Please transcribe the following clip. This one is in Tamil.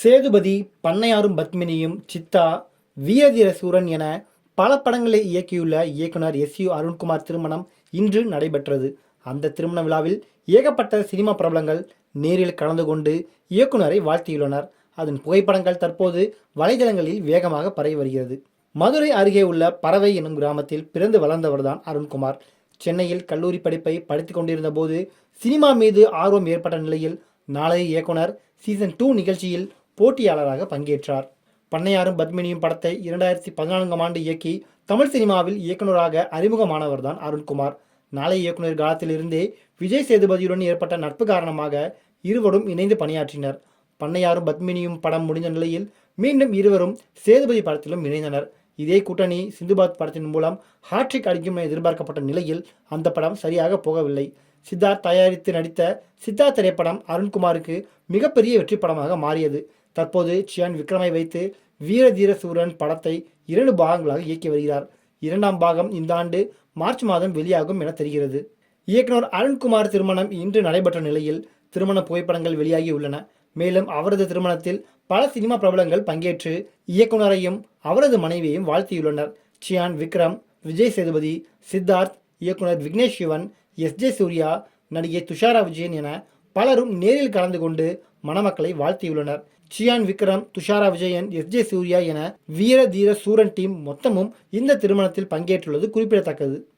சேதுபதி, பண்ணையாரும் பத்மினியும், சித்தா, வீரதீர சூரன் என பல படங்களை இயக்கியுள்ள இயக்குனர் எஸ்.யு. அருண்குமார் திருமணம் இன்று நடைபெற்றது. அந்த திருமண விழாவில் ஏகப்பட்ட சினிமா பிரபலங்கள் நேரில் கலந்து கொண்டு இயக்குனரை வாழ்த்தியுள்ளனர். அதன் புகைப்படங்கள் தற்போது வலைதளங்களில் வேகமாக பரவி வருகிறது. மதுரை அருகே உள்ள பறவை எனும் கிராமத்தில் பிறந்து வளர்ந்தவர்தான் அருண்குமார். சென்னையில் கல்லூரி படிப்பை படித்துக் கொண்டிருந்த போது சினிமா மீது ஆர்வம் ஏற்பட்ட நிலையில் நாளைய இயக்குனர் சீசன் 2 நிகழ்ச்சியில் போட்டியாளராக பங்கேற்றார். பண்ணையாரும் பத்மினியும் படத்தை 2014ஆம் ஆண்டு இயக்கி தமிழ் சினிமாவில் இயக்குனராக அறிமுகமானவர்தான் அருண்குமார். நாளைய இயக்குனர் காலத்திலிருந்தே விஜய் சேதுபதியுடன் ஏற்பட்ட நட்பு காரணமாக இருவரும் இணைந்து பணியாற்றினர். பண்ணையாரும் பத்மினியும் படம் முடிந்த நிலையில் மீண்டும் இருவரும் சேதுபதி படத்திலும் இணைந்தனர். இதே கூட்டணி சிந்துபாத் படத்தின் மூலம் ஹாட்ரிக் அடிக்கும் என எதிர்பார்க்கப்பட்ட நிலையில் அந்த படம் சரியாக போகவில்லை. சித்தார்த் தயாரித்து நடித்த சித்தா திரைப்படம் அருண்குமாருக்கு மிகப்பெரிய வெற்றி படமாக மாறியது. தற்போது சியான் விக்ரமை வைத்து வீரதீர சூரன் படத்தை 2 பாகங்களாக இயக்கி வருகிறார். 2ஆம் பாகம் இந்த ஆண்டு மார்ச் மாதம் வெளியாகும் என தெரிகிறது. இயக்குனர் அருண்குமார் திருமணம் இன்று நடைபெற்ற நிலையில் திருமண புகைப்படங்கள் வெளியாகி உள்ளன. மேலும் அவரது திருமணத்தில் பல சினிமா பிரபலங்கள் பங்கேற்று இயக்குனரையும் அவரது மனைவியையும் வாழ்த்தியுள்ளனர். சியான் விக்ரம், விஜய் சேதுபதி, சித்தார்த், இயக்குனர் விக்னேஷ் சிவன், எஸ்.ஜே. சூர்யா, நடிகை துஷாரா விஜயன் என பலரும் நேரில் கலந்து கொண்டு மணமக்களை வாழ்த்தியுள்ளனர். சியான் விக்ரம், துஷாரா விஜயன், எஸ்.ஜே. சூர்யா என வீர தீர சூரன் டீம் மொத்தமும் இந்த திருமணத்தில் பங்கேற்றுள்ளது குறிப்பிடத்தக்கது.